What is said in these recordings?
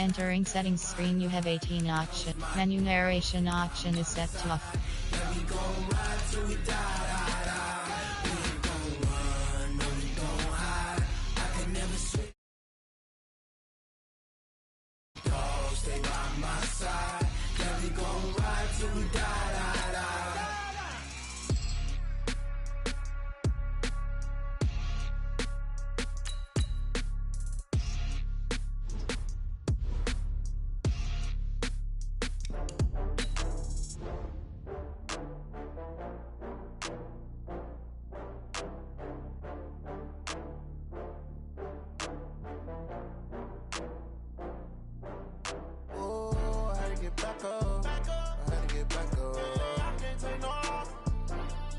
entering settings screen you have 18 option. Menu narration option is set to off. Stay by my side. Yeah, we gon' ride till we die. Back up. I had to get back up. I can't take no loss.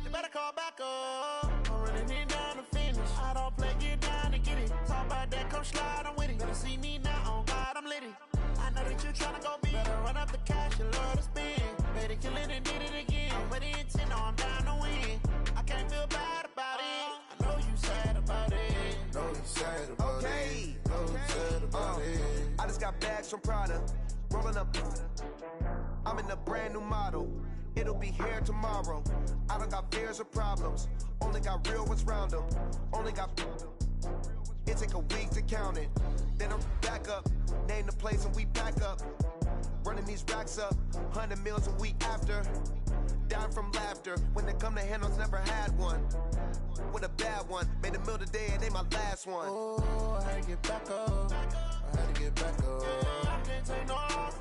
You better call back up. I'm running it down to finish. I don't play, get down to get it. Talk about that, come slide, I'm with it. Better see me now, on God, I'm litty. I know that you tryna go big. Better run up the cash, you love to spend. Better kill it and did it again. I'm with the intent, no, I'm down to win. I can't feel bad about it. I know you sad about it. Know you sad about it. Know you sad about it. I just got bags from Prada. Rolling up, I'm in a brand new model. It'll be here tomorrow. I don't got fears or problems. Only got real ones round them. Only got. It take a week to count it. Then I'm back up. Name the place and we back up. Running these racks up. 100 meals a week after. Down from laughter. When they come to handles, never had one. With a bad one. Made a meal today and they my last one. Oh, I had to get back up. I had to get back up. I can't take no loss.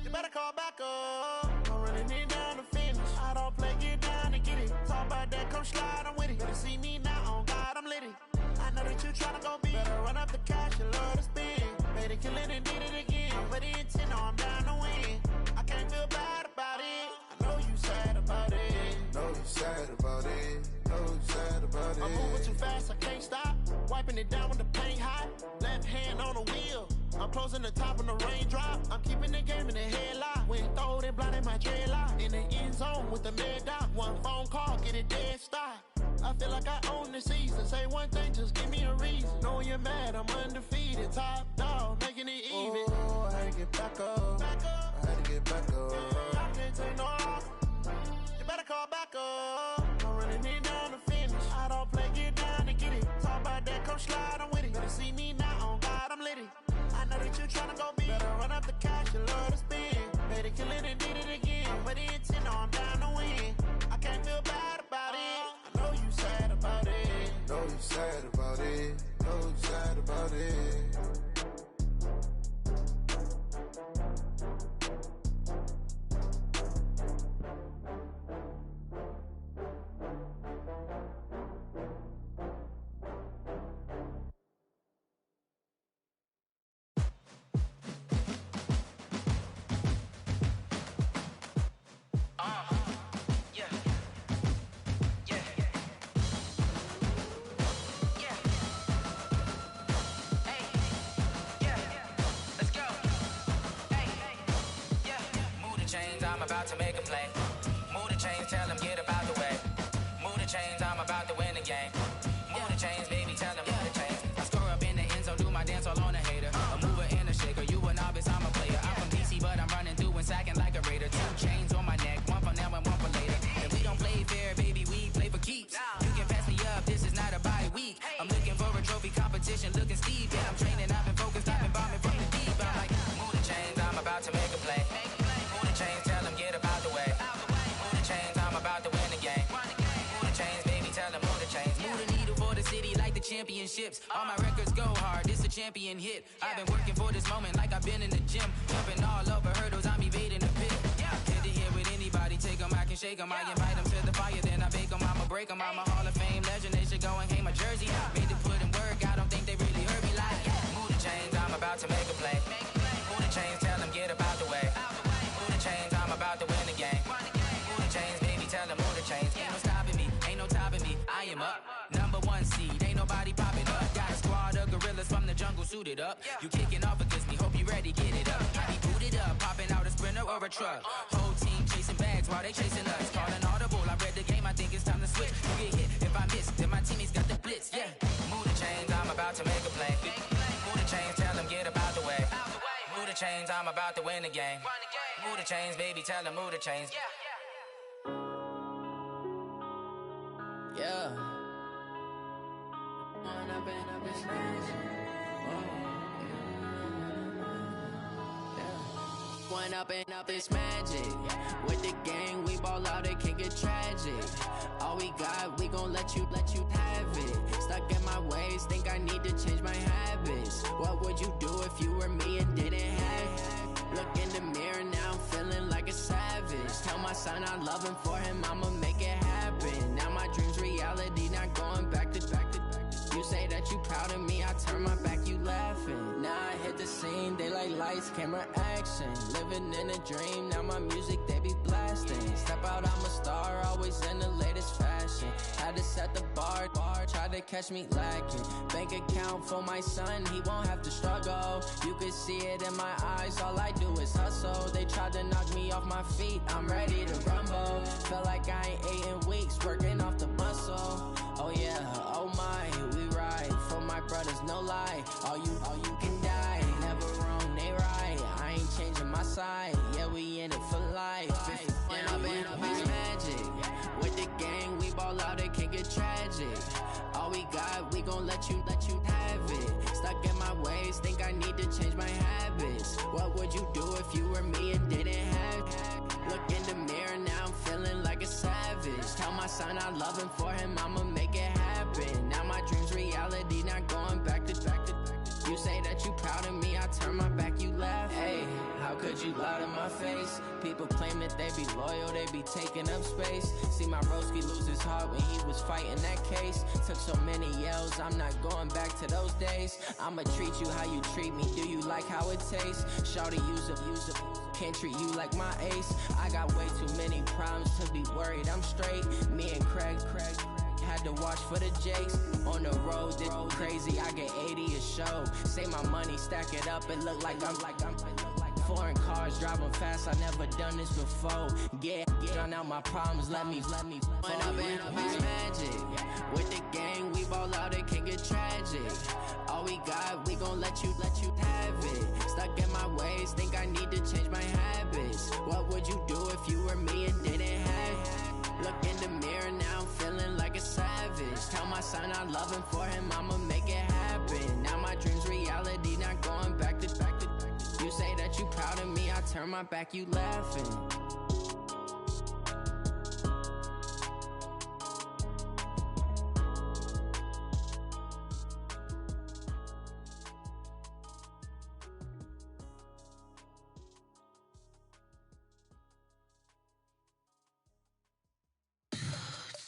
You better call back up. I'm running it down to finish. I don't play, get down to get it. Talk about that, come slide, I'm with it. Better see me now, on God, I'm litty. I know that you tryna go big. Better run up the cash, you love to spend. Made it, kill it, and did it again. I'm with the intent, no, I'm down to win. I can't feel bad about it. I know you sad about it. Know you sad about it. Know you sad about it. I'm moving too fast, I can't stop. Wiping it down when the paint hot. Left hand on the wheel. I'm closing the top when the raindrop. I'm keeping the game in the headlock. When throwed and blinded my dreadlock. In the end zone with the mad dot. One phone call, get it dead stop. I feel like I own the season. Say one thing, just give me a reason. Knowing you're mad, I'm undefeated. Top dog, making it even. Oh, I had to get back up. I had to get back up. I can't take no loss. You better call back up. I'm running it down to finish. I don't play, get down to get it. Talk about that, come slide, I'm with it. Better see me now, on God, I'm litty. I know that you tryna go big. Better run up the cash, you love to spend. Better kill it and did it again. I'm with the intent, no, I'm down to win. I can't feel bad about it. I know you sad about it. Know you sad about it. Know you sad about it. To make a play. Move the chains, tell them get about the way. Move the chains, I'm about to win the game. Move the chains, baby, tell them move the chains. I score up in the end zone, do my dance all on a hater. A mover and a shaker, you a novice, I'm a player. I'm from DC, but I'm running through and sacking like a raider. 2 chains on my neck, one for now and one for later. And we don't play fair, baby, we play for keeps. You can pass me up, this is not a bye week. I'm looking for a trophy competition, looking steep. Yeah, I'm training, I've been focused, I've been bombing from the deep. I'm like, move the chains, I'm about to make a play. Move the chains, tell them get about the way. Move the chains, I'm about to win the game. Move the chains, baby, tell them move the chains. Move the needle for the city like the championships. All my records go hard, this a champion hit. I've been working for this moment like I've been in the gym. Jumping all over hurdles, I'm evading the pit. Head to head with anybody, take them, I can shake them. I invite them to the fire, then I bake them, I'ma break them. I'm a Hall of Fame legend, they should go and hang my jersey. Made to put in work, I don't think they really heard me like. Move the chains, I'm about to make a play. Move the chains, tell them get about the way. Move the chains, I'm about to win the game. Move the chains, baby, tell them move the chains. Ain't no stopping me, ain't no topping me. I am up, #1 seed, ain't nobody popping up. Got a squad of gorillas from the jungle suited up. You kicking off against me, hope you ready, get it up. I be booted up, popping out a Sprinter or a truck. Whole team chasing bags while they chasing us. Calling audible, I read the game, I think it's time to switch. You get hit, if I miss, then my teammates got the blitz, yeah. Move the chains, I'm about to make a play. Move the chains, tell them get about the way. chains, I'm about to win the game. Move the chains, baby, tell them move the chains. Yeah. One up and up is magic. With the gang, we ball out, it can get tragic. All we got, we gon' let you have it. Stuck in my ways, think I need to change my habits. What would you do if you were me and didn't have it? Look in the mirror now, I'm feeling like a savage. Tell my son I love him, for him I'ma make it happen. Now my dream's reality, not going back to. You say that you proud of me, I turn my back, you laughing. Now I hit the scene, they like lights, camera, action. Living in a dream, now my music, they be blasting. Step out, I'm a star, always in the latest fashion. Had to set the bar, tried to catch me lacking. Bank account for my son, he won't have to struggle. You could see it in my eyes, all I do is hustle. They tried to knock me off my feet, I'm ready to rumble. Feel like I ain't ate in weeks, working off the muscle. Oh yeah, oh my, we ride for my brothers, no lie. All you can die, never wrong, they right. I ain't changing my side, yeah, we in it for life. When up is magic. With the gang, we ball out, it can get tragic. All we got, we gon' let you have it. Stuck in my ways, think I need to change my habits. What would you do if you were me and didn't have it? Look in the mirror, now I'm feeling like a savage. Tell my son I love him, for him I'ma make it happen. Now my dream's reality, not going back to. You say that you proud of me, I turn my back, you laugh. Hey, how could you lie to my face? People claim that they be loyal, they be taking up space. See my broski lose his heart when he was fighting that case. Took so many yells, I'm not going back to those days. I'ma treat you how you treat me, do you like how it tastes? Shawty, use up, can't treat you like my ace. I got way too many problems to be worried, I'm straight. Me and Craig had to watch for the Jakes. On the road, this crazy, I get 80 a show. Say my money, stack it up, it look like I'm foreign cars, driving fast, I never done this before. Drown out my problems, let me When up is magic. With the gang, we ball out, it can get tragic. All we got, we gon' let you have it. Stuck in my ways, think I need to change my habits. What would you do if you were me and didn't have it? Look in the mirror, now I'm feeling like a savage. Tell my son I love him, for him I'ma make it happen. Now my dream's reality, not going back to. You say that you proud of me, I turn my back, you laughing.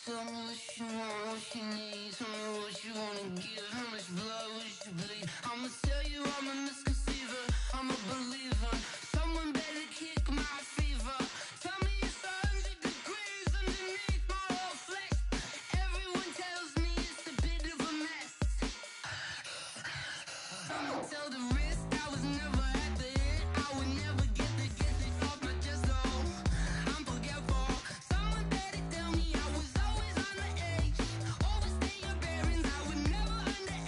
Tell me what you want, what you need. Tell me what you wanna give. How much blood would you bleed? I'ma tell you I'm a misconceiver, I'm a believer. Someone better kick my fever. Tell me it's 100 degrees underneath my whole flesh. Everyone tells me it's a bit of a mess. I'ma tell the risk I was never at the hit. I would never get it off my chest though. I'm forgetful. Someone better tell me I was always on the edge. Overstay your bearings, I would never underestimate.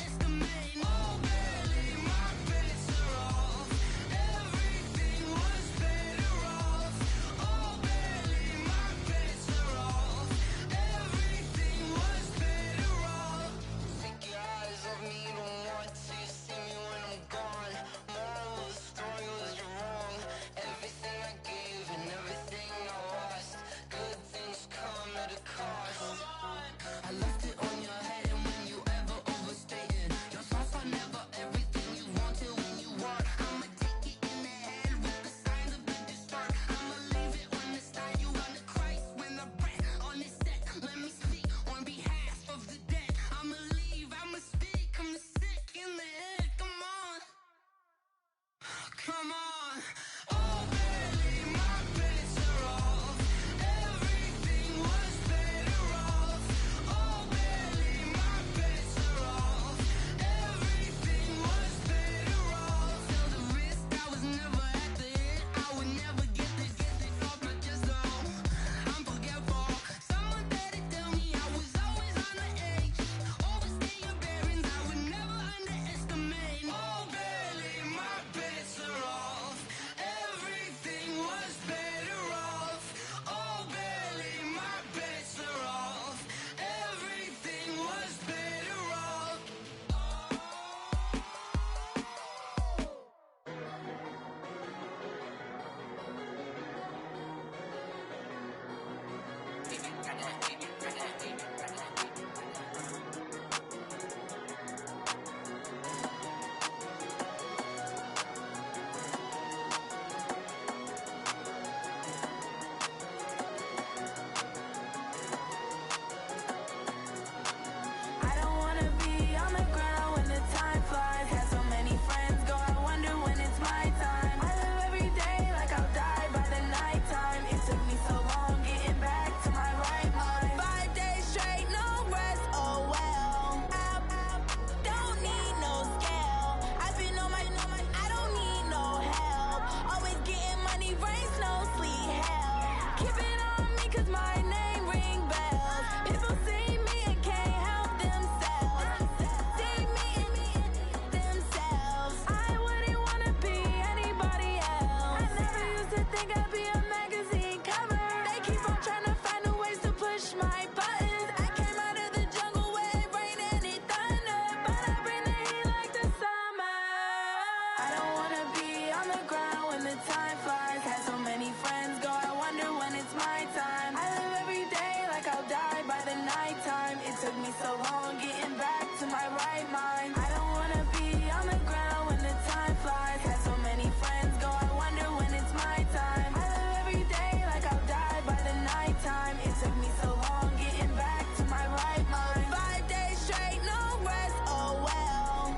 mind. I don't wanna be on the ground when the time flies. Had so many friends go, I wonder when it's my time. I live every day like I'll die by the nighttime. It took me so long getting back to my right mind. 5 days straight, no rest, oh well.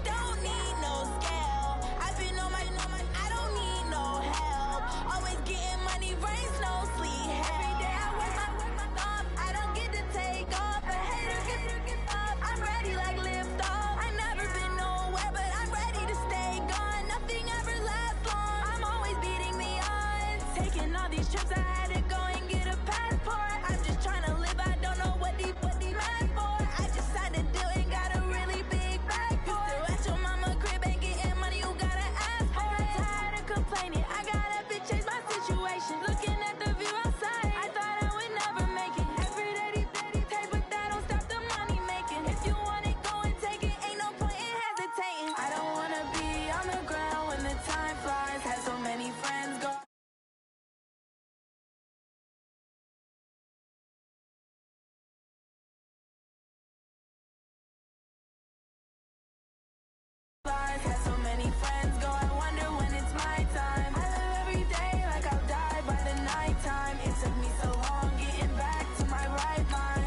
Don't need no scale. I've been on my, I don't need no help. Always getting money, rains, no sleep. Every day I work my thumb. I don't get to take off. A hater get up. I'm ready like lift off. I never been nowhere, but I'm ready to stay gone. Nothing ever lasts long. I'm always beating the odds. Taking all these trips, I had to go and get a passport. I'm just trying to live. I don't know what the mad for. I just had to do it. Got a really big bag for it. Still at your mama crib and getting money. You gotta ask for it. I'm tired of complaining. I gotta change my situation. Looking at the view outside, I thought I would never make it. Every day they pay, but that don't stop the money making. If you want it, go and take it. Ain't no point in hesitating. I don't wanna be on the ground when the time flies. Had so many friends go. Had so many friends go, I wonder when it's my time. I live every day like I'll die by the nighttime. It took me so long getting back to my right mind.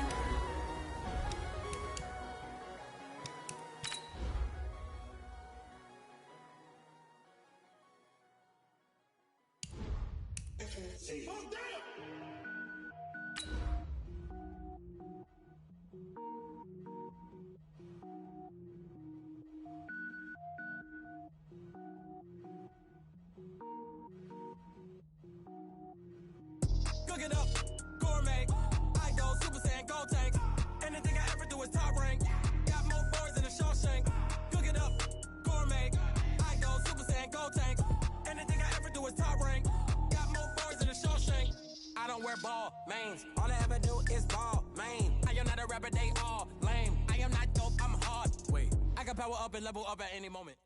Cook it up, gourmet. I go Super Saiyan, gold tank. Anything I ever do is top rank. Got more boys than a Shawshank. Cook it up, gourmet. I go Super Saiyan, gold tank. Anything I ever do is top rank. Got more boys than a Shawshank. I don't wear ball mains. All I ever do is ball main. I am not a rapper, they all lame. I am not dope, I'm hard. Wait, I can power up and level up at any moment.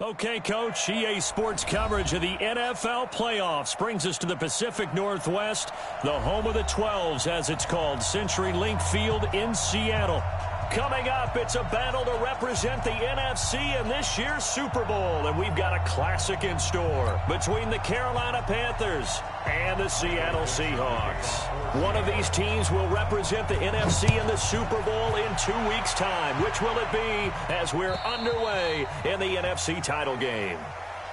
Okay, Coach, EA Sports coverage of the NFL playoffs brings us to the Pacific Northwest, the home of the 12s, as it's called, CenturyLink Field in Seattle. Coming up, it's a battle to represent the NFC in this year's Super Bowl, and we've got a classic in store between the Carolina Panthers and the Seattle Seahawks. One of these teams will represent the NFC in the Super Bowl in 2 weeks' time. Which will it be as we're underway in the NFC title game?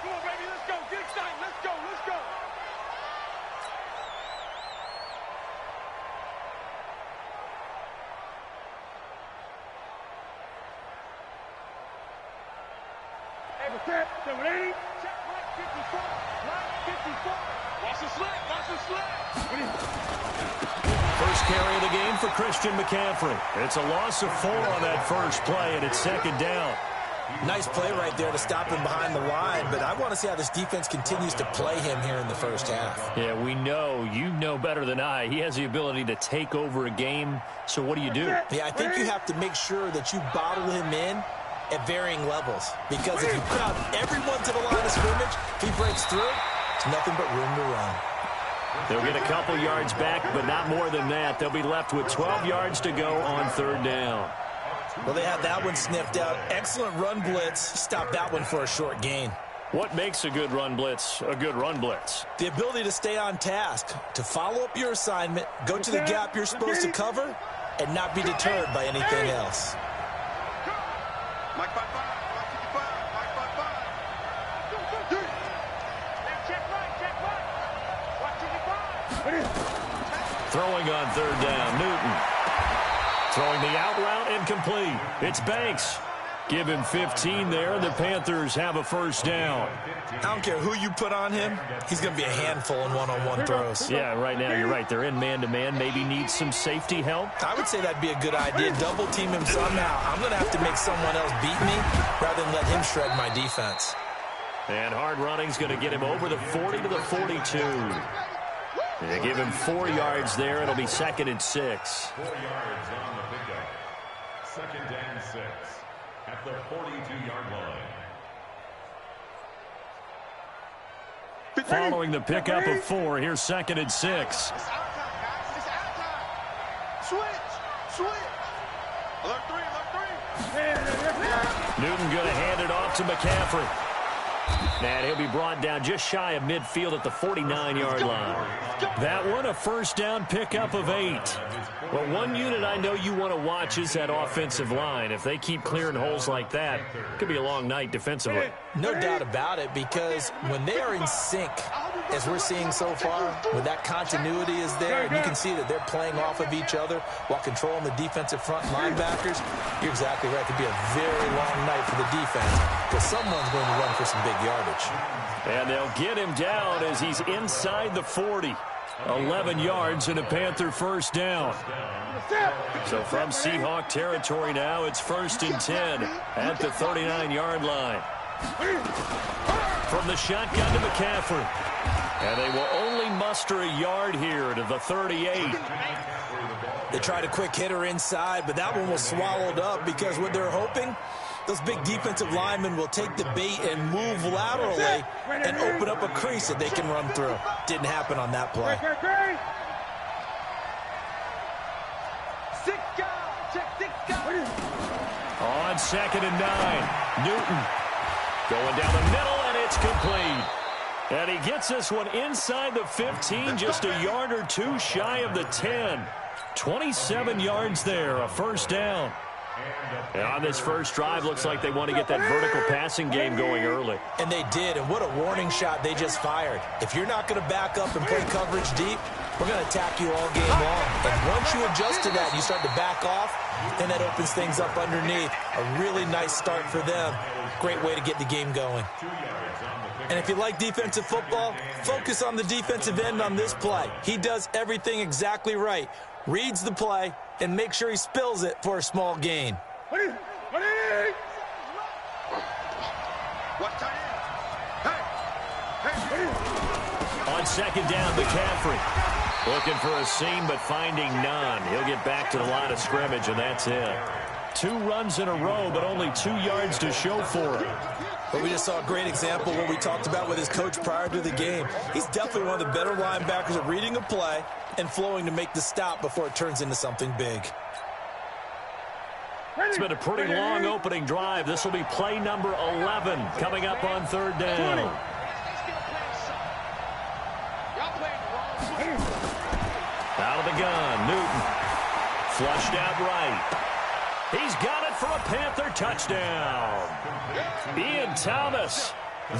Come on, baby, let's go. Get excited. Let's go. Let's go. Hey, prepare. 780. Check right 54. Right 54. Watch the slip. Watch the slip. First carry of the game for Christian McCaffrey. It's a loss of 4 on that first play, and it's second down. Nice play right there to stop him behind the line, but I want to see how this defense continues to play him here in the first half. Yeah, we know. You know better than I. He has the ability to take over a game, so what do? Yeah, I think you have to make sure that you bottle him in at varying levels, because if you put out everyone to the line of scrimmage, if he breaks through, it's nothing but room to run. They'll get a couple yards back, but not more than that. They'll be left with 12 yards to go on third down. Well, they have that one sniffed out. Excellent run blitz. Stop that one for a short gain. What makes a good run blitz a good run blitz? The ability to stay on task, to follow up your assignment, go to the gap you're supposed to cover, and not be deterred by anything else. Mike 5-5. Mike 55. Mike 5-5. Check right. Check right. Watch 55. Throwing on third down, Newton. Throwing the out route incomplete. It's Banks. Give him 15 there, and the Panthers have a first down. I don't care who you put on him. He's going to be a handful in one-on-one throws. Yeah, right now you're right. They're in man-to-man. Maybe needs some safety help. I would say that'd be a good idea. Double team him somehow. I'm going to have to make someone else beat me rather than let him shred my defense. And hard running's going to get him over the 40 to the 42. They give him 4 yards there. It'll be second and 6. 4 yards on the pickup. Second and 6 at the 42-yard line. Following the pickup of 4, here's second and 6. It's our time, guys. It's our time. Switch. Alert three. Newton going to hand it off to McCaffrey. And he'll be brought down just shy of midfield at the 49-yard line. That one, a first down pickup of 8. Well, one unit I know you want to watch is that offensive line. If they keep clearing holes like that, it could be a long night defensively. No doubt about it, because when they are in sync, as we're seeing so far, when that continuity is there, and you can see that they're playing off of each other while controlling the defensive front linebackers, you're exactly right. It could be a very long night for the defense, because someone's going to run for some big yardage. And they'll get him down as he's inside the 40. 11 yards and a Panther first down. So from Seahawk territory now, it's 1st and 10 at the 39-yard line. From the shotgun to McCaffrey. And they will only muster a yard here to the 38. They tried a quick hitter inside, but that one was swallowed up because what they're hoping, those big defensive linemen will take the bait and move laterally and open up a crease that they can run through. Didn't happen on that play. On 2nd and 9, Newton going down the middle, and it's complete. And he gets this one inside the 15, just a yard or two shy of the 10. 27 yards there, a first down. And on this first drive, looks like they want to get that vertical passing game going early. And they did, and what a warning shot they just fired. If you're not going to back up and play coverage deep, we're going to attack you all game long. And once you adjust to that, you start to back off, then that opens things up underneath. A really nice start for them. Great way to get the game going. And if you like defensive football, focus on the defensive end on this play. He does everything exactly right. Reads the play and makes sure he spills it for a small gain. On 2nd down, McCaffrey looking for a seam but finding none. He'll get back to the line of scrimmage, and that's it. 2 runs in a row, but only 2 yards to show for it. But we just saw a great example of what we talked about with his coach prior to the game. He's definitely one of the better linebackers at reading a play and flowing to make the stop before it turns into something big. It's been a pretty long opening drive. This will be play number 11 coming up on 3rd down. Out of the gun, Newton. Flushed out right. He's got it for a Panther touchdown. Ian Thomas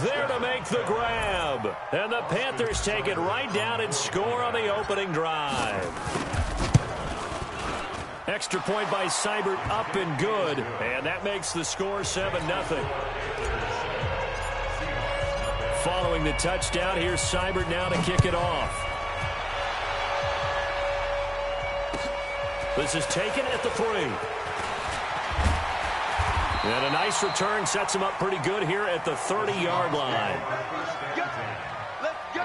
there to make the grab. And the Panthers take it right down and score on the opening drive. Extra point by Seibert, up and good. And that makes the score 7-0. Following the touchdown, here's Seibert now to kick it off. This is taken at the 3. And a nice return sets him up pretty good here at the 30-yard line. Let's go.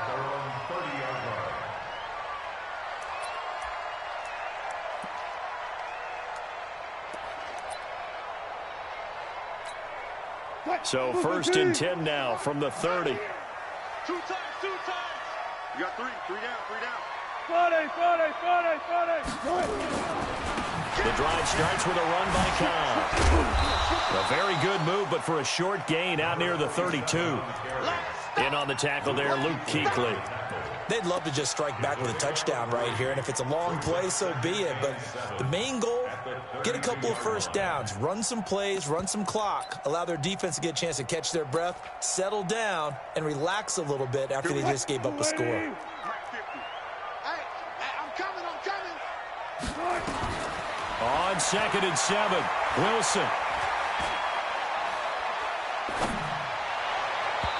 So 1st and 10 now from the 30. 2 times. You got 3 down. The drive starts with a run by Cobb. A very good move, but for a short gain out near the 32. In on the tackle there, Luke Kuechly. They'd love to just strike back with a touchdown right here, and if it's a long play, so be it. But the main goal, get a couple of first downs, run some plays, run some clock, allow their defense to get a chance to catch their breath, settle down, and relax a little bit after they just gave up a score. Hey, I'm coming. On 2nd and 7, Wilson.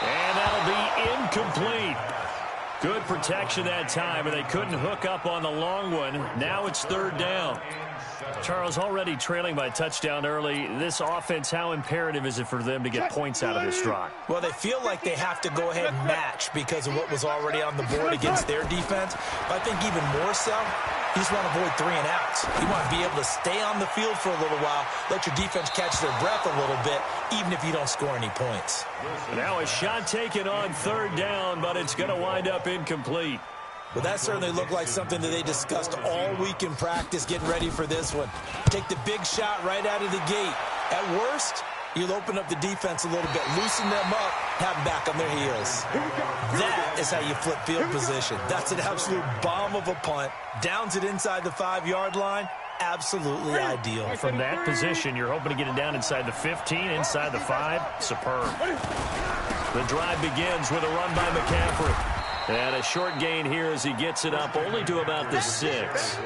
And that'll be incomplete. Good protection that time, and they couldn't hook up on the long one. Now it's 3rd down. Charles, already trailing by a touchdown early. This offense, how imperative is it for them to get points out of this drive? Well, they feel like they have to go ahead and match because of what was already on the board against their defense. But I think even more so, you just want to avoid 3 and outs. You want to be able to stay on the field for a little while, let your defense catch their breath a little bit, even if you don't score any points. Now a shot taken on 3rd down, but it's going to wind up incomplete. Well, that certainly looked like something that they discussed all week in practice getting ready for this one. Take the big shot right out of the gate. At worst, you'll open up the defense a little bit, loosen them up, have them back on their heels. That is how you flip field position. That's an absolute bomb of a punt. Downs it inside the 5-yard line. Absolutely ideal. From that position, you're hoping to get it down inside the 15, inside the 5. Superb. The drive begins with a run by McCaffrey. And a short gain here as he gets it up only to about the 6.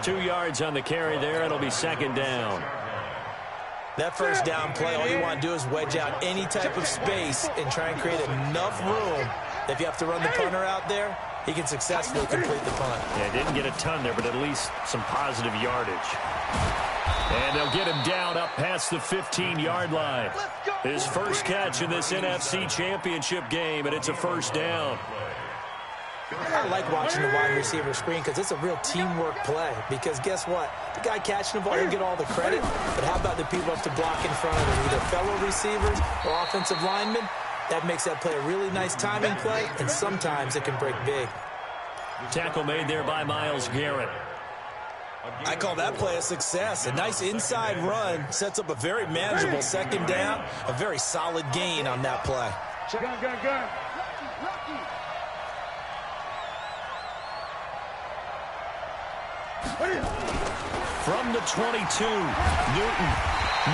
2 yards on the carry there. It'll be second down. That first down play, all you want to do is wedge out any type of space and try and create enough room. If you have to run the punter out there, he can successfully complete the punt. Yeah, didn't get a ton there, but at least some positive yardage. And they'll get him down up past the 15-yard line. His first catch in this NFC Championship game, and it's a first down. I like watching the wide receiver screen because it's a real teamwork play. Because guess what? The guy catching the ball didn't get all the credit, but how about the people up to block in front of him, either fellow receivers or offensive linemen? That makes that play a really nice timing play, and sometimes it can break big. Tackle made there by Myles Garrett. I call that play a success. A nice inside run sets up a very manageable second down, a very solid gain on that play. Gun. From the 22, Newton.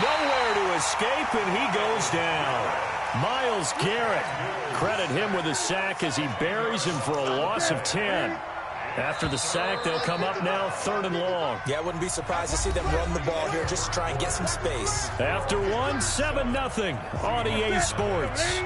Nowhere to escape, and he goes down. Myles Garrett. Credit him with a sack as he buries him for a loss of 10. After the sack, they'll come up now 3rd and long. Yeah, I wouldn't be surprised to see them run the ball here just to try and get some space. After one, 7-0 on EA Sports.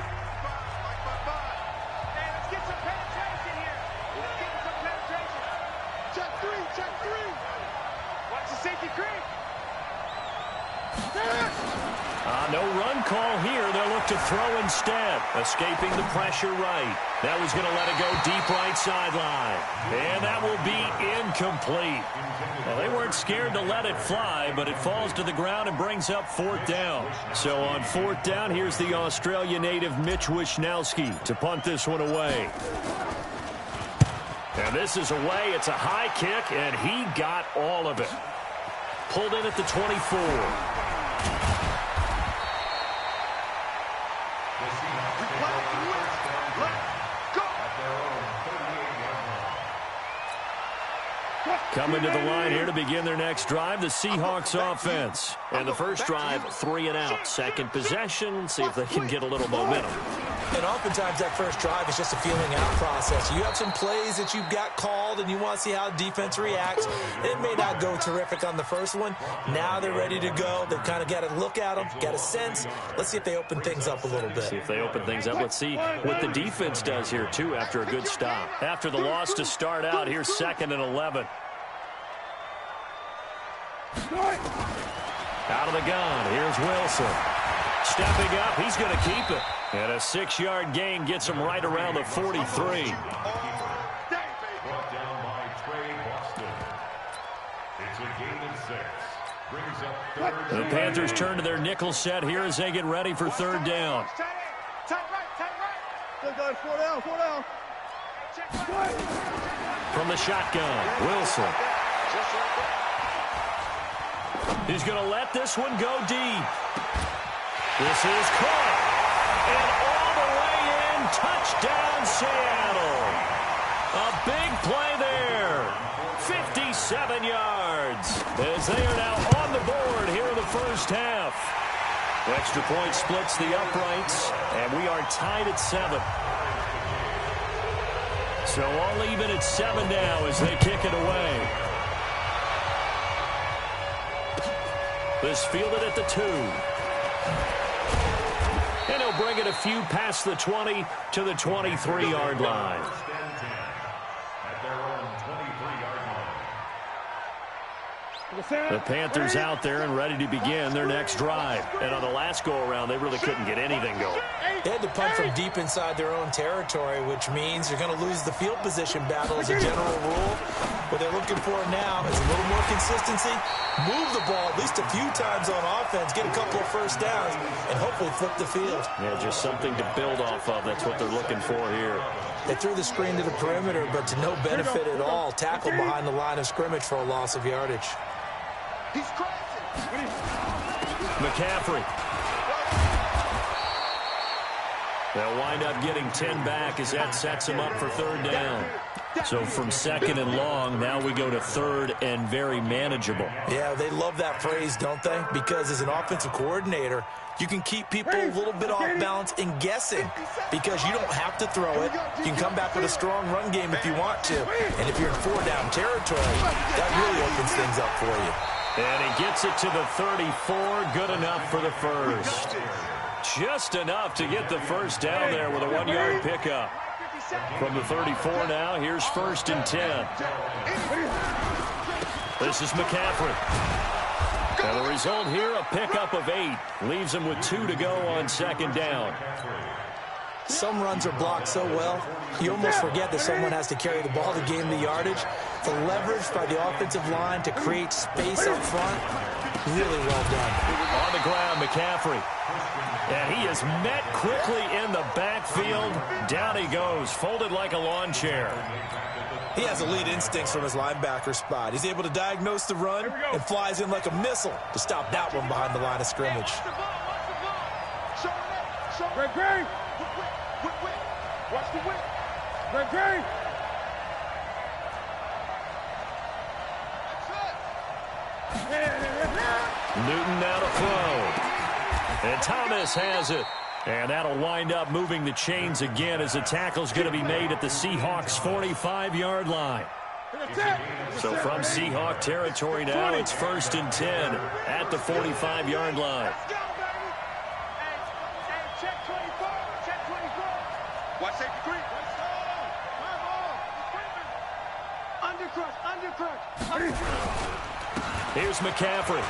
No run call here. They'll look to throw instead. Escaping the pressure right. That was going to let it go deep right sideline. And that will be incomplete. Well, they weren't scared to let it fly, but it falls to the ground and brings up 4th down. So on 4th down, here's the Australia native Mitch Wishnowsky to punt this one away. And this is away. It's a high kick, and he got all of it. Pulled in at the 24. Coming to the line here to begin their next drive, the Seahawks offense. And the first drive, 3 and out. Second possession, see if they can get a little momentum. And oftentimes that first drive is just a feeling out process. You have some plays that you've got called and you want to see how defense reacts. It may not go terrific on the first one. Now they're ready to go. They've kind of got to look at them, got a sense. Let's see if they open things up a little bit. See if they open things up. Let's see what the defense does here, too, after a good stop. After the loss to start out, here's 2nd and 11. Out of the gun, here's Wilson. Stepping up, he's going to keep it. And a 6-yard gain gets him right around the 43. Brought down by Trey Boston. It's a gain of 6. Brings up 3rd. The Panthers turn to their nickel set here as they get ready for 3rd down. Tight right. 4 down. From the shotgun, Wilson. He's going to let this one go deep. This is caught. And all the way in, touchdown Seattle. A big play there. 57 yards as they are now on the board here in the first half. Extra point splits the uprights, and we are tied at 7. So all even at 7 now as they kick it away. This fielded at the 2. And he'll bring it a few past the 20 to the 23-yard line. At their own 23-yard line. The Panthers out there and ready to begin their next drive. And on the last go-around, they really couldn't get anything going. They had to punt from deep inside their own territory, which means you're going to lose the field position battle as a general rule. What they're looking for now is a little more consistency, move the ball at least a few times on offense, get a couple of first downs, and hopefully flip the field. Yeah, just something to build off of. That's what they're looking for here. They threw the screen to the perimeter, but to no benefit at all. Tackled behind the line of scrimmage for a loss of yardage. McCaffrey. They'll wind up getting 10 back as that sets him up for third down. So from second and long, now we go to third and very manageable. Yeah, they love that phrase, don't they? Because as an offensive coordinator, you can keep people a little bit off balance and guessing because you don't have to throw it. You can come back with a strong run game if you want to. And if you're in four-down territory, that really opens things up for you. And he gets it to the 34. Good enough for the first. Just enough to get the first down there with a 1-yard pickup. From the 34 now, here's 1st and 10. This is McCaffrey. And the result here, a pickup of 8. Leaves him with 2 to go on second down. Some runs are blocked so well, you almost forget that someone has to carry the ball to gain the yardage. The leverage by the offensive line to create space up front, really well done. On the ground, McCaffrey. And he is met quickly in the backfield. Down he goes, folded like a lawn chair. He has elite instincts from his linebacker spot. He's able to diagnose the run and flies in like a missile to stop that one behind the line of scrimmage. Great. Watch the whip. Great. Newton now to throw. And Thomas has it. And that'll wind up moving the chains again as the tackle's going to be made at the Seahawks' 45-yard line. So from Seahawk territory now, it's 1st and 10 at the 45-yard line. Watch safety creep. Undercrush. Here's McCaffrey.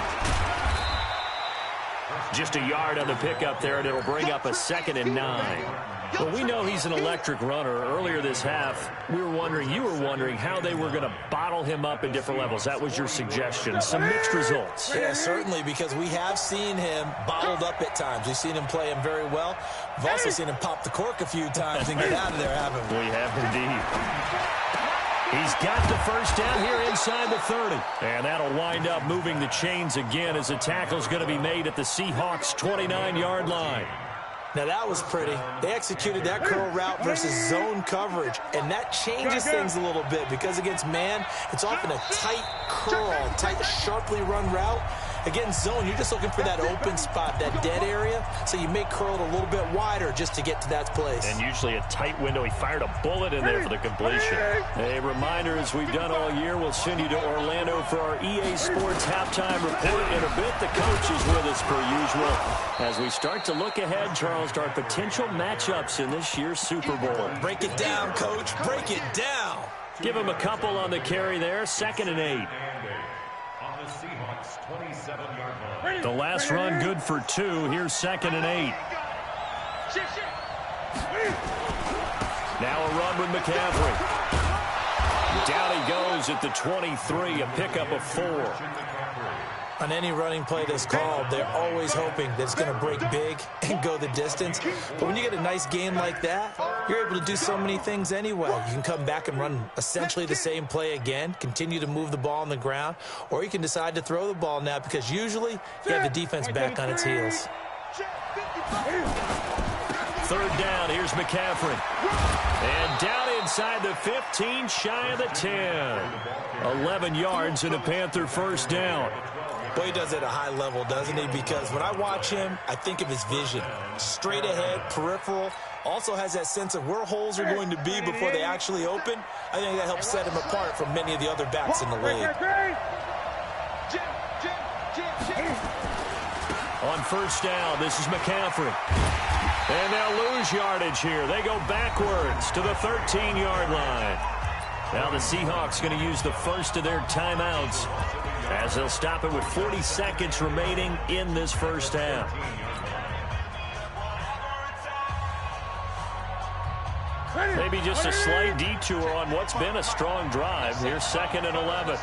Just a yard on the pickup there, and it'll bring up a 2nd and 9. Well, we know he's an electric runner. Earlier this half, you were wondering how they were going to bottle him up at different levels. That was your suggestion. Some mixed results. Yeah, certainly, because we have seen him bottled up at times. We've seen him play him very well. We've also seen him pop the cork a few times and get out of there, haven't we? We have indeed. He's got the first down here inside the 30. And that'll wind up moving the chains again as the tackle's going to be made at the Seahawks' 29-yard line. Now that was pretty. They executed that curl route versus zone coverage, and that changes things a little bit because against man, it's often a tight curl, tight, sharply run route. Against zone, you're just looking for that open spot, that dead area, so you may curl it a little bit wider just to get to that place. And usually a tight window. He fired a bullet in there for the completion. A reminder, as we've done all year, we'll send you to Orlando for our EA Sports halftime report in a bit. The coach is with us per usual as we start to look ahead, Charles, to our potential matchups in this year's Super Bowl. Break it down, Coach. Break it down. Give him a couple on the carry there. 2nd and 8. On the Seahawks' 27-yard line. The last run good for 2. Here's 2nd and 8. Now a run with McCaffrey. Down he goes at the 23, a pickup of 4. On any running play that's called, they're always hoping that it's going to break big and go the distance. But when you get a nice gain like that, you're able to do so many things anyway. You can come back and run essentially the same play again, continue to move the ball on the ground, or you can decide to throw the ball now because usually you have the defense back on its heels. 3rd down, here's McCaffrey. And down inside the 15, shy of the 10. 11 yards and a Panther first down. Boy, he does it at a high level, doesn't he? Because when I watch him, I think of his vision. Straight ahead, peripheral. Also has that sense of where holes are going to be before they actually open. I think that helps set him apart from many of the other backs in the league. On 1st down, this is McCaffrey. And they'll lose yardage here. They go backwards to the 13-yard line. Now the Seahawks going to use the first of their timeouts as they'll stop it with 40 seconds remaining in this first half. Maybe just a slight detour on what's been a strong drive. Here's 2nd and 11.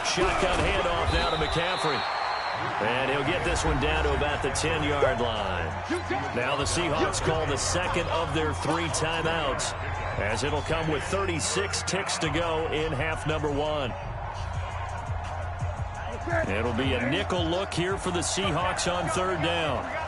Shotgun handoff now to McCaffrey. And he'll get this one down to about the 10-yard line. Now the Seahawks call the second of their 3 timeouts, as it'll come with 36 ticks to go in half number 1. It'll be a nickel look here for the Seahawks on 3rd down.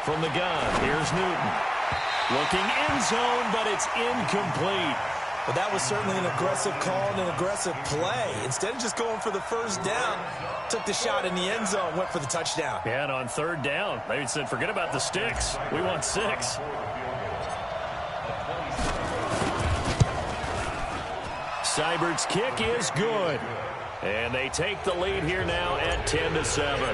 From the gun, here's Newton. Looking end zone, but it's incomplete. Well, that was certainly an aggressive call and an aggressive play. Instead of just going for the first down, took the shot in the end zone, went for the touchdown. Yeah, and on 3rd down, they said, forget about the sticks. We want 6. Seibert's kick is good. And they take the lead here now at 10-7.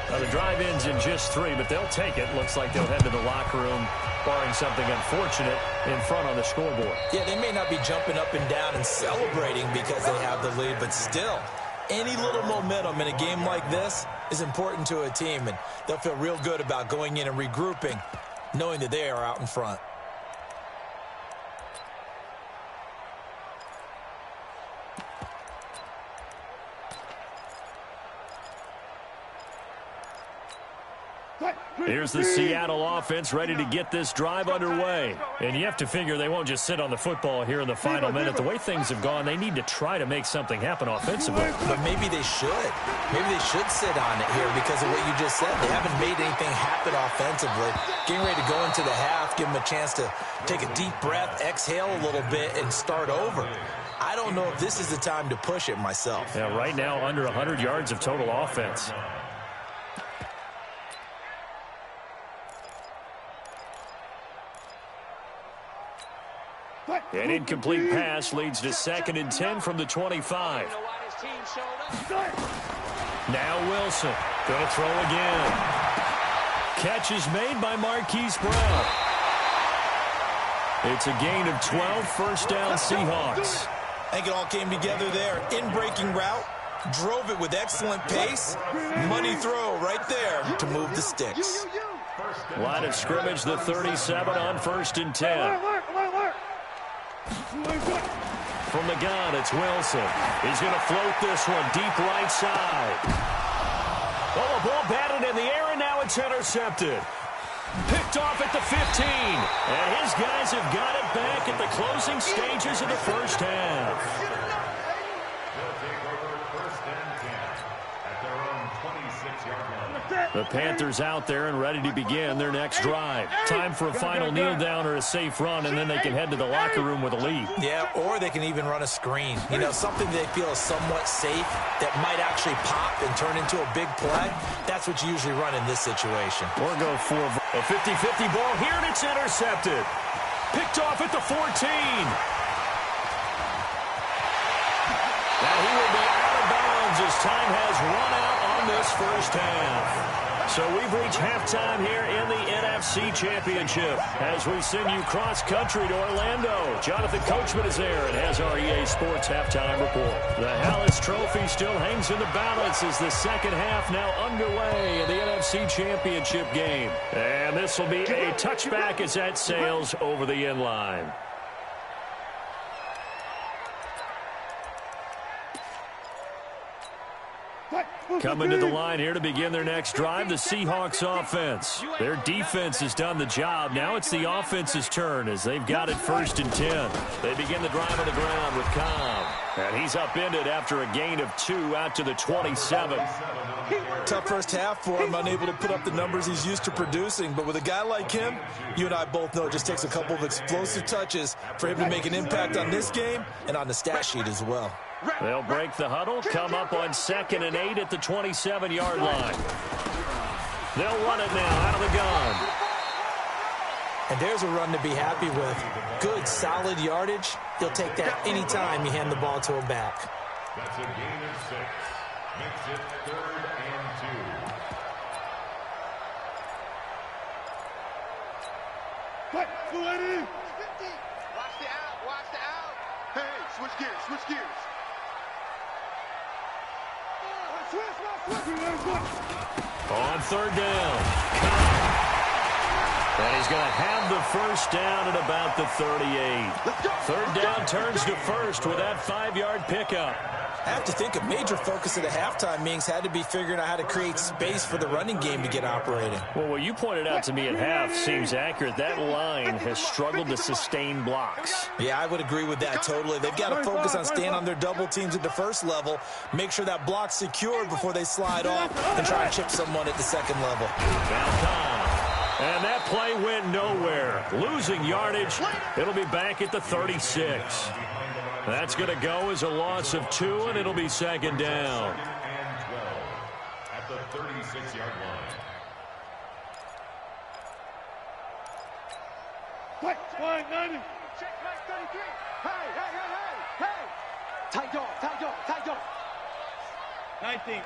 Now, the drive ends in just 3, but they'll take it. Looks like they'll head to the locker room, barring something unfortunate, in front on the scoreboard. Yeah, they may not be jumping up and down and celebrating because they have the lead, but still, any little momentum in a game like this is important to a team, and they'll feel real good about going in and regrouping, knowing that they are out in front. Here's the Seattle offense ready to get this drive underway. And you have to figure they won't just sit on the football here in the final minute. The way things have gone, they need to try to make something happen offensively. But maybe they should. Maybe they should sit on it here because of what you just said. They haven't made anything happen offensively. Getting ready to go into the half, give them a chance to take a deep breath, exhale a little bit, and start over. I don't know if this is the time to push it myself. Yeah, right now under 100 yards of total offense. An incomplete pass leads to 2nd and 10 from the 25. Now Wilson going to throw again. Catch is made by Marquise Brown. It's a gain of 12, 1st down Seahawks. I think it all came together there. In-breaking route, drove it with excellent pace. Money throw right there to move the sticks. Line of scrimmage, the 37 on 1st and 10. From the gun, it's Wilson. He's going to float this one deep right side. Oh, the ball batted in the air, and now it's intercepted. Picked off at the 15. And his guys have got it back at the closing stages of the first half. The Panthers out there and ready to begin their next drive. Time for a final kneel down or a safe run, and then they can head to the locker room with a lead. Yeah, or they can even run a screen. You know, something they feel is somewhat safe that might actually pop and turn into a big play. That's what you usually run in this situation. Or go for a 50-50 ball here, and it's intercepted. Picked off at the 14. Now he will be out of bounds as time has run out on this first half. So we've reached halftime here in the NFC Championship as we send you cross-country to Orlando. Jonathan Coachman is there and has our EA Sports halftime report. The Hallis Trophy still hangs in the balance as the second half now underway in the NFC Championship game. And this will be a touchback as that sails over the end line. Coming to the line here to begin their next drive, the Seahawks offense. Their defense has done the job. Now it's the offense's turn as they've got it 1st and 10. They begin the drive on the ground with Cobb. And he's upended after a gain of 2 out to the 27. Tough first half for him, unable to put up the numbers he's used to producing. But with a guy like him, you and I both know it just takes a couple of explosive touches for him to make an impact on this game and on the stat sheet as well. They'll break the huddle, come up on 2nd and 8 at the 27-yard line. They'll run it now out of the gun. And there's a run to be happy with. Good, solid yardage. He'll take that anytime you hand the ball to him back. That's a gain of 6. Makes it 3rd and 2. Quick, go right in. Watch the out, watch the out. Hey, switch gears, switch gears. On 3rd down. And he's going to have the first down at about the 38. 3rd down turns to first with that 5-yard pickup. I have to think a major focus of the halftime meetings had to be figuring out how to create space for the running game to get operating. Well, what you pointed out to me at half seems accurate. That line has struggled to sustain blocks. Yeah, I would agree with that totally. They've got to focus on staying on their double teams at the first level, make sure that block's secured before they slide off and try and chip someone at the second level. And that play went nowhere. Losing yardage. It'll be back at the 36. That's going to go as a loss of 2, and it'll be 2nd down. And 12 at the 36-yard line. Quick, flying 90. Check back 33. Hey. Tight dog. 19.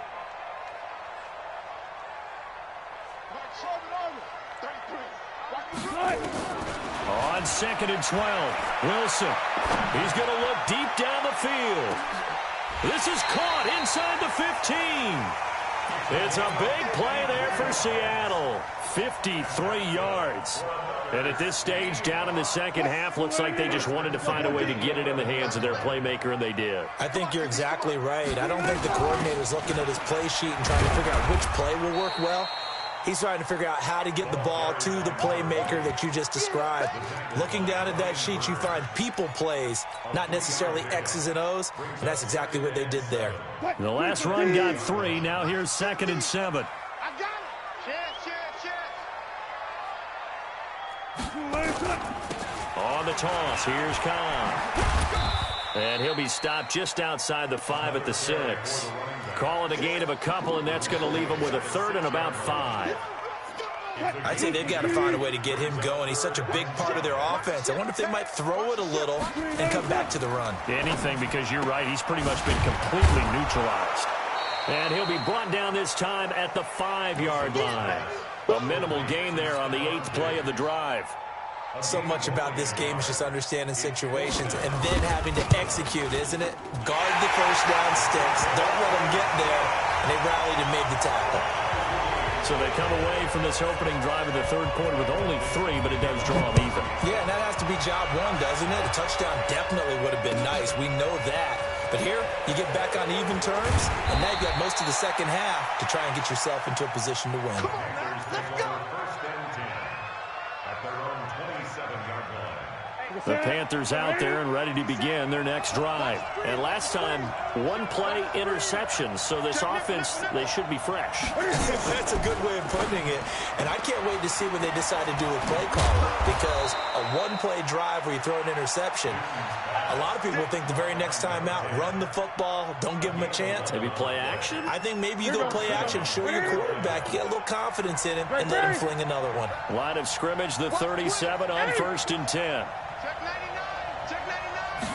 On 2nd and 12, Wilson. He's going to look deep down the field. This is caught inside the 15. It's a big play there for Seattle. 53 yards. And at this stage, down in the second half, looks like they just wanted to find a way to get it in the hands of their playmaker, and they did. I think you're exactly right. I don't think the coordinator's looking at his play sheet and trying to figure out which play will work well. He's trying to figure out how to get the ball to the playmaker that you just described. Looking down at that sheet, you find people plays, not necessarily X's and O's, and that's exactly what they did there. The last run got 3. Now here's 2nd and 7. I got it. Check. On the toss, here's Khan. And he'll be stopped just outside the 5 at the 6. Call it a gain of a couple, and that's going to leave him with a 3rd and about 5. I'd say they've got to find a way to get him going. He's such a big part of their offense. I wonder if they might throw it a little and come back to the run. Anything, because you're right. He's pretty much been completely neutralized. And he'll be brought down this time at the 5-yard line. A minimal gain there on the 8th play of the drive. So much about this game is just understanding situations and then having to execute, isn't it? Guard the first down sticks. Don't let them get there. And they rallied and made the tackle. So they come away from this opening drive of the 3rd quarter with only 3, but it does draw them even. Yeah, and that has to be job 1, doesn't it? A touchdown definitely would have been nice. We know that. But here, you get back on even terms, and now you've got most of the second half to try and get yourself into a position to win. Come on, man. Let's go. First and 10 at their own 27-yard line. The Panthers out there and ready to begin their next drive. And last time, 1-play interception. So this offense, they should be fresh. That's a good way of putting it. And I can't wait to see what they decide to do with play calling. Because a 1-play drive where you throw an interception, a lot of people think the very next time out, run the football, don't give them a chance. Maybe play action? I think maybe you go play action, show your quarterback, you get a little confidence in him, and let him fling another one. Line of scrimmage, the 37 on 1st and 10. Check 99. Check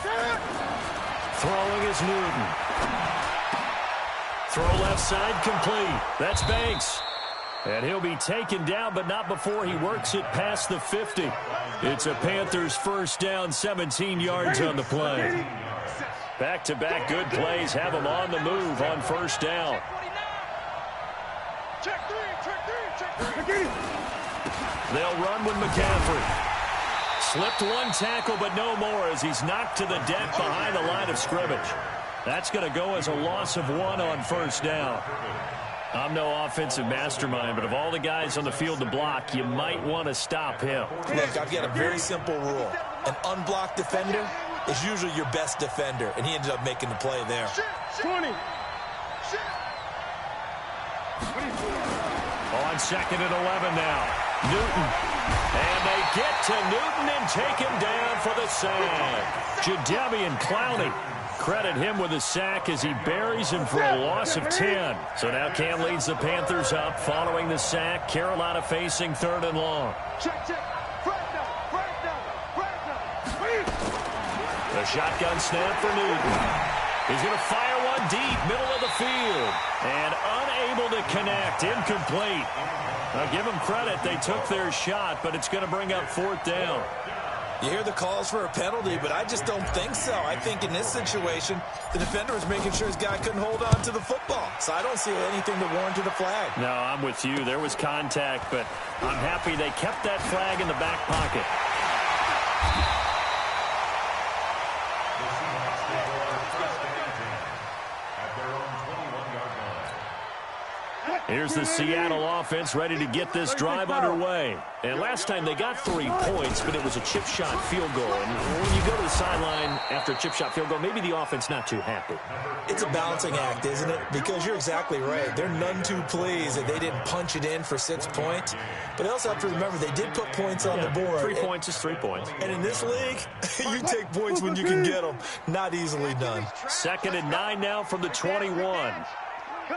99. Throwing is Newton. Throw left side complete. That's Banks. And he'll be taken down, but not before he works it past the 50. It's a Panthers first down, 17 yards on the play. Back-to-back good plays have them on the move on first down. Check 3. Check 3. They'll run with McCaffrey. Slipped one tackle, but no more as he's knocked to the deck behind the line of scrimmage. That's going to go as a loss of 1 on first down. I'm no offensive mastermind, but of all the guys on the field to block, you might want to stop him. Look, I've got a very simple rule. An unblocked defender is usually your best defender, and he ended up making the play there. 20. On 2nd and 11 now. Newton. And they get to Newton and take him down for the sack. Jadeveon Clowney Credit him with a sack as he buries him for a loss of 10. So now Cam leads the Panthers up following the sack. Carolina facing 3rd and long. Check. The shotgun snap for Newton. He's going to fire one deep, middle of the field. And unable to connect, incomplete. I'll give them credit. They took their shot, but it's going to bring up 4th down. You hear the calls for a penalty, but I just don't think so. I think in this situation, the defender was making sure his guy couldn't hold on to the football. So I don't see anything to warrant a flag. No, I'm with you. There was contact, but I'm happy they kept that flag in the back pocket. Here's the Seattle offense ready to get this drive underway. And last time they got 3 points, but it was a chip shot field goal. And when you go to the sideline after a chip shot field goal, maybe the offense not too happy. It's a balancing act, isn't it? Because you're exactly right. They're none too pleased that they didn't punch it in for 6 points. But they also have to remember they did put points on the board. 3 points is 3 points. And in this league, you take points when you can get them. Not easily done. 2nd and 9 now from the 21. Go.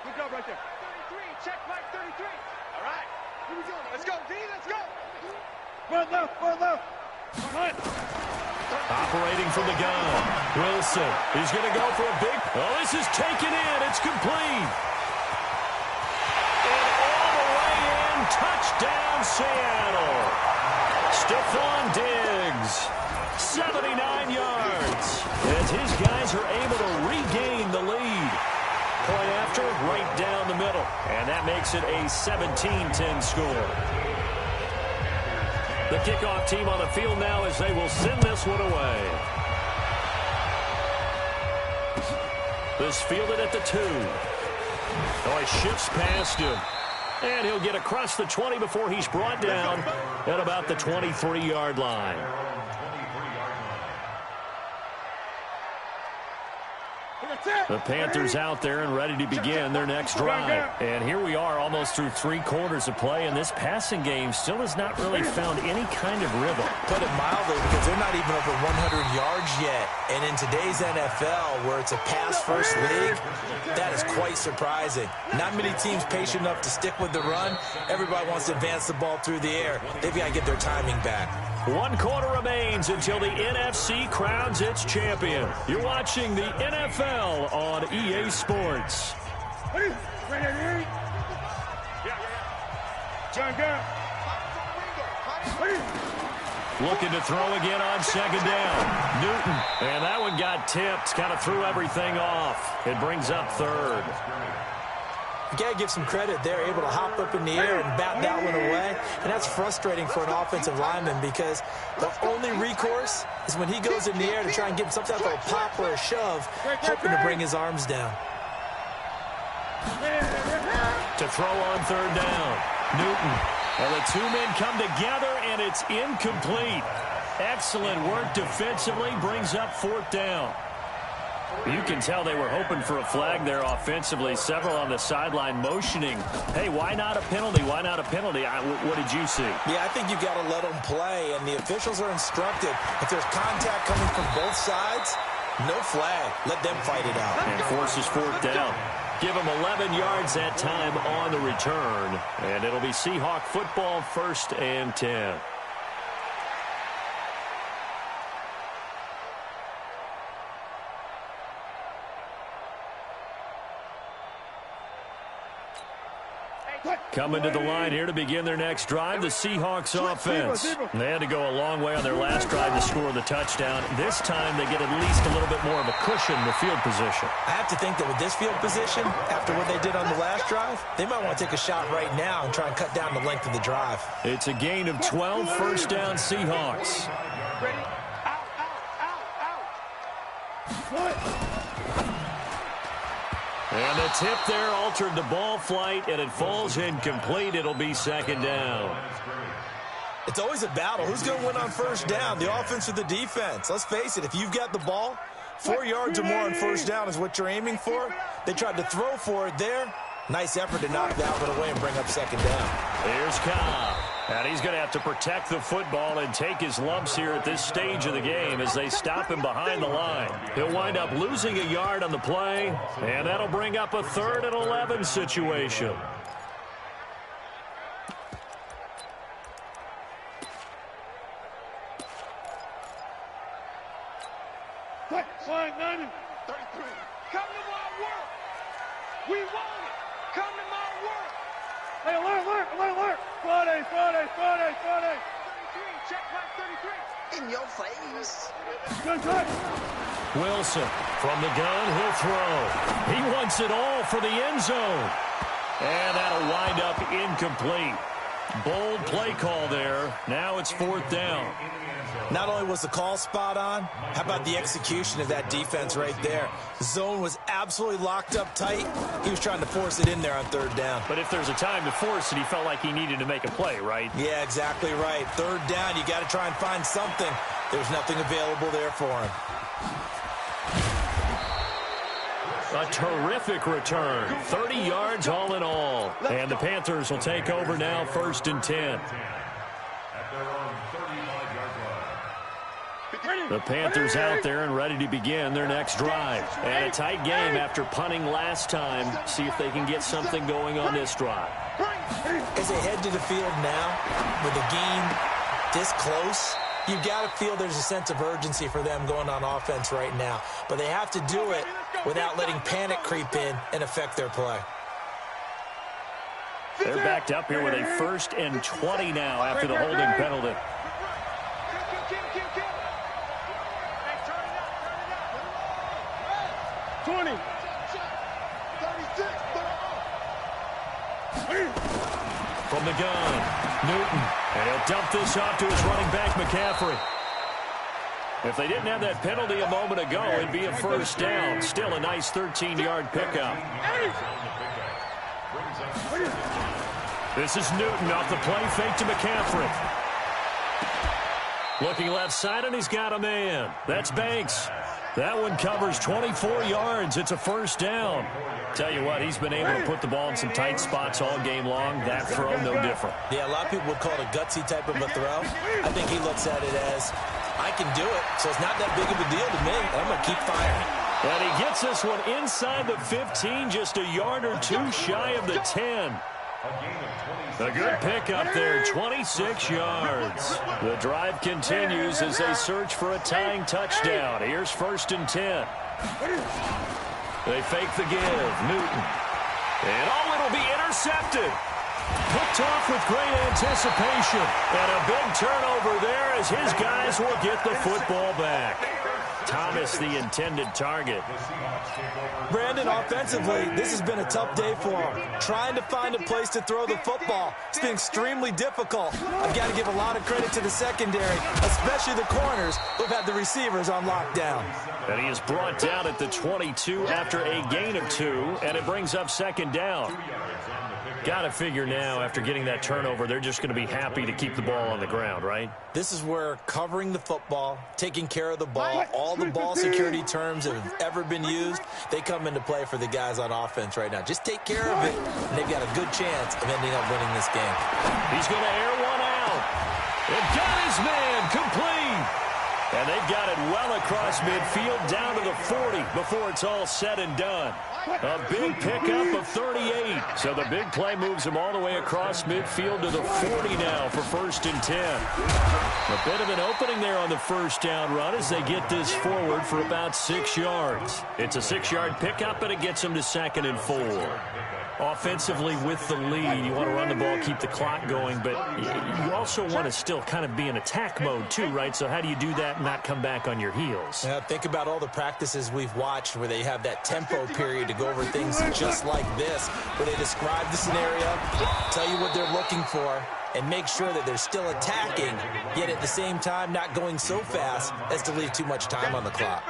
Good job right there. 33, check right 33. All right. Here we go. Let's go, D, let's go. One left. Right. Operating from the gun. Wilson. He's going to go for a big. Oh, this is taken in. It's complete. And all the way in. Touchdown, Seattle. Stephon Diggs. 79 yards. As his guys are able to regain the lead. Play after, right down the middle. And that makes it a 17-10 score. The kickoff team on the field now as they will send this one away. This fielded at the 2. Oh, he shifts past him. And he'll get across the 20 before he's brought down at about the 23-yard line. The Panthers out there and ready to begin their next drive. And here we are almost through 3 quarters of play, and this passing game still has not really found any kind of rhythm. Put it mildly, because they're not even over 100 yards yet. And in today's NFL, where it's a pass-first league, that is quite surprising. Not many teams patient enough to stick with the run. Everybody wants to advance the ball through the air. They've got to get their timing back. 1 quarter remains until the NFC crowns its champion. You're watching the NFL on EA Sports. Looking to throw again on 2nd down. Newton. And that one got tipped. Kind of threw everything off. It brings up 3rd. You got to give some credit. They're able to hop up in the air and bat that one away. And that's frustrating for an offensive lineman because the only recourse is when he goes in the air to try and get some type of a pop or a shove, hoping to bring his arms down. To throw on 3rd down. Newton. And the 2 men come together, and it's incomplete. Excellent work defensively. Brings up 4th down. You can tell they were hoping for a flag there offensively. Several on the sideline motioning. Hey, why not a penalty? Why not a penalty? What did you see? Yeah, I think you've got to let them play, and the officials are instructed. If there's contact coming from both sides, no flag. Let them fight it out. And forces 4th down. Give them 11 yards that time on the return. And it'll be Seahawk football, 1st and 10. Coming to the line here to begin their next drive, the Seahawks offense. They had to go a long way on their last drive to score the touchdown. This time they get at least a little bit more of a cushion in the field position. I have to think that with this field position, after what they did on the last drive, they might want to take a shot right now and try and cut down the length of the drive. It's a gain of 12, 1st down Seahawks. Ready? Out. And the tip there altered the ball flight, and it falls incomplete. It'll be 2nd down. It's always a battle. Who's going to win on 1st down, the offense or the defense? Let's face it, if you've got the ball, 4 yards or more on 1st down is what you're aiming for. They tried to throw for it there. Nice effort to knock that one away and bring up 2nd down. Here's Cobb. And he's going to have to protect the football and take his lumps here at this stage of the game as they stop him behind the line. He'll wind up losing a yard on the play, and that'll bring up a 3rd and 11 situation. Fine, 90. 33. Come to my work. We want it. Come to my work. Hey, alert. Friday. 33. Check back 33. In your face. Good. Wilson from the gun. He'll throw. He wants it all for the end zone. And that'll wind up incomplete. Bold play call there. Now it's 4th down. Not only was the call spot on, how about the execution of that defense right there? The zone was absolutely locked up tight. He was trying to force it in there on 3rd down. But if there's a time to force it, he felt like he needed to make a play, right? Yeah, exactly right. 3rd down, you got to try and find something. There's nothing available there for him. A terrific return. 30 yards all in all. And the Panthers will take over now, 1st and 10. The Panthers out there and ready to begin their next drive. And a tight game after punting last time. See if they can get something going on this drive. As they head to the field now, with the game this close, you've got to feel there's a sense of urgency for them going on offense right now. But they have to do it without letting panic creep in and affect their play. They're backed up here with a 1st and 20 now after the holding penalty. 20. 36. From the gun, Newton. And he'll dump this off to his running back, McCaffrey. If they didn't have that penalty a moment ago, it'd be a 1st down. Still a nice 13-yard pickup. This is Newton off the play fake to McCaffrey. Looking left side, and he's got a man. That's Banks. That one covers 24 yards. It's a 1st down. Tell you what, he's been able to put the ball in some tight spots all game long. That throw, no different. Yeah, a lot of people would call it a gutsy type of a throw. I think he looks at it as, I can do it, so it's not that big of a deal to me. I'm going to keep firing. And he gets this one inside the 15, just a yard or 2 shy of the 10. A good pickup there, 26 yards. The drive continues as they search for a tying touchdown. Here's 1st and 10. They fake the give. Newton. And it'll be intercepted. Picked off with great anticipation. And a big turnover there as his guys will get the football back. Thomas, the intended target. Brandon, offensively, this has been a tough day for him. Trying to find a place to throw the football. It's been extremely difficult. I've got to give a lot of credit to the secondary, especially the corners who've had the receivers on lockdown. And he is brought down at the 22 after a gain of 2, and it brings up 2nd down. Got to figure now, after getting that turnover, they're just going to be happy to keep the ball on the ground, right? This is where covering the football, taking care of the ball, all the ball security terms that have ever been used, they come into play for the guys on offense right now. Just take care of it, and they've got a good chance of ending up winning this game. He's going to air one out. And got his man complete. And they've got it well across midfield down to the 40 before it's all said and done. A big pickup of 38. So the big play moves him all the way across midfield to the 40 now for 1st and 10. A bit of an opening there on the 1st down run as they get this forward for about 6 yards. It's a 6-yard pickup, but it gets them to 2nd and 4. Offensively with the lead, you want to run the ball, keep the clock going, but you also want to still kind of be in attack mode too, right? So how do you do that and not come back on your heels? Yeah, think about all the practices we've watched where they have that tempo period to go over things just like this, where they describe the scenario, tell you what they're looking for, and make sure that they're still attacking, yet at the same time not going so fast as to leave too much time on the clock.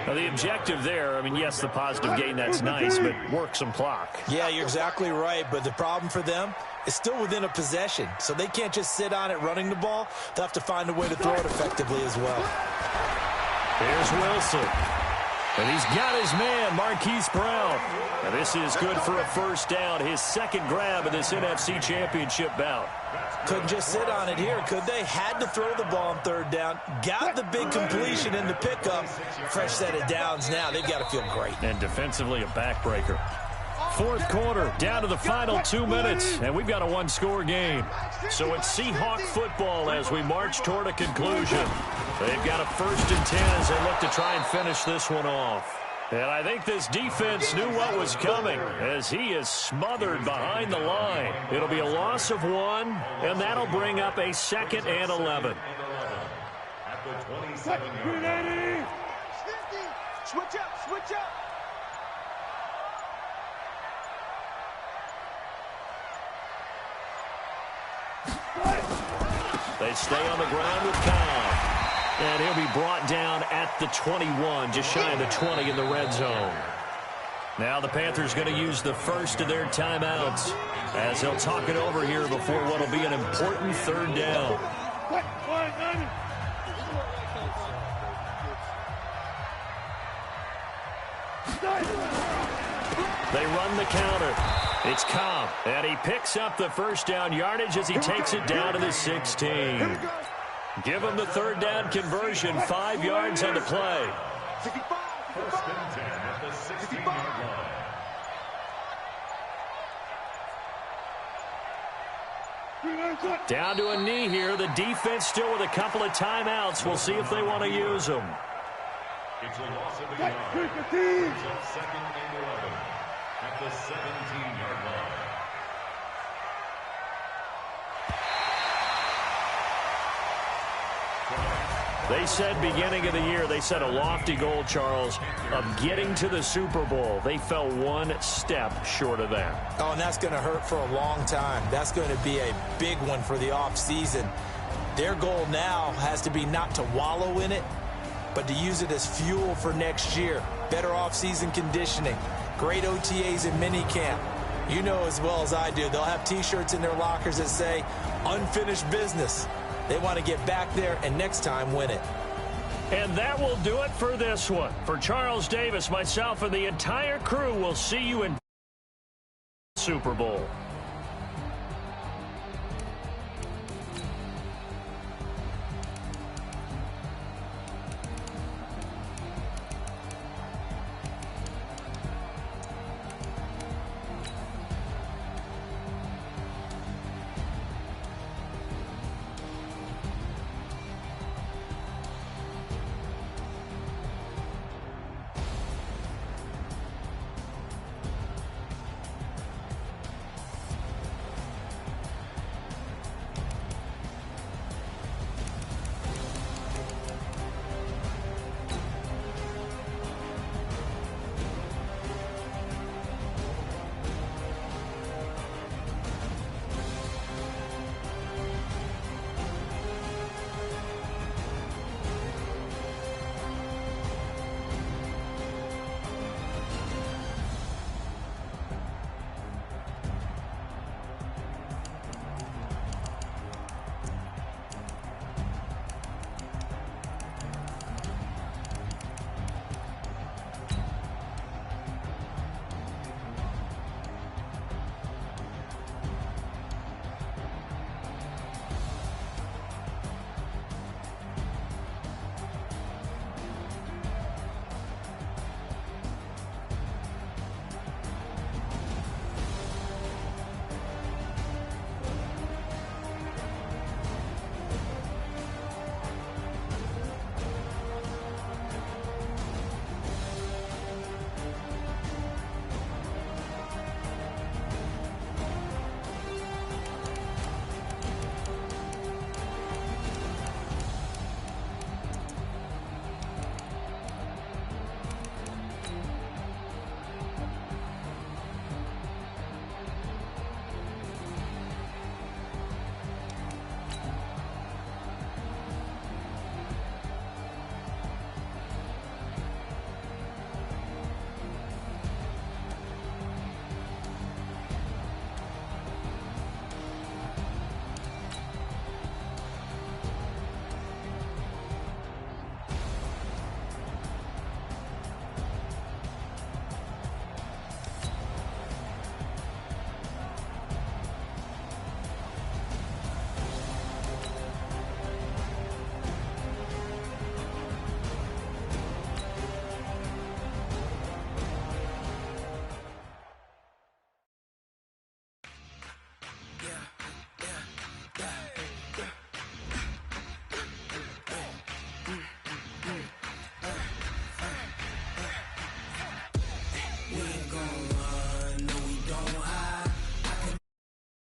Now, the objective there, I mean, yes, the positive gain, that's nice, but work some clock. Yeah, you're exactly right, but the problem for them is still within a possession, so they can't just sit on it running the ball. They'll have to find a way to throw it effectively as well. Here's Wilson. And he's got his man, Marquise Brown. And this is good for a first down, his second grab of this NFC Championship bout. Couldn't just sit on it here, could they? Had to throw the ball on third down. Got the big completion in the pickup. Fresh set of downs now. They've got to feel great. And defensively, a backbreaker. Fourth quarter, down to the final 2 minutes, and we've got a one-score game. So it's Seahawk football as we march toward a conclusion. They've got a 1st and 10 as they look to try and finish this one off. And I think this defense knew what was coming as he is smothered behind the line. It'll be a loss of 1, and that'll bring up a 2nd and 11. At the 27-yard. Switch up, switch up. They stay on the ground with Conf. And he'll be brought down at the 21, just shy of the 20 in the red zone. Now the Panthers going to use the first of their timeouts as they'll talk it over here before what will be an important 3rd down. They run the counter. It's Cobb, and he picks up the 1st down yardage as he takes it down to the 16. Give him the 3rd down conversion, 5 yards on the play. 1st and 10 at the 16-yard line. Down to a knee here. The defense still with a couple of timeouts. We'll see if they want to use them. It's a loss of a yard. It's a 2nd and 11 at the 17-yard line. They said beginning of the year, they set a lofty goal, Charles, of getting to the Super Bowl. They fell 1 step short of that. Oh, and that's going to hurt for a long time. That's going to be a big one for the offseason. Their goal now has to be not to wallow in it, but to use it as fuel for next year. Better offseason conditioning, great OTAs and minicamp. You know as well as I do, they'll have T-shirts in their lockers that say, unfinished business. They want to get back there and next time win it. And that will do it for this one. For Charles Davis, myself, and the entire crew, we'll see you in Super Bowl.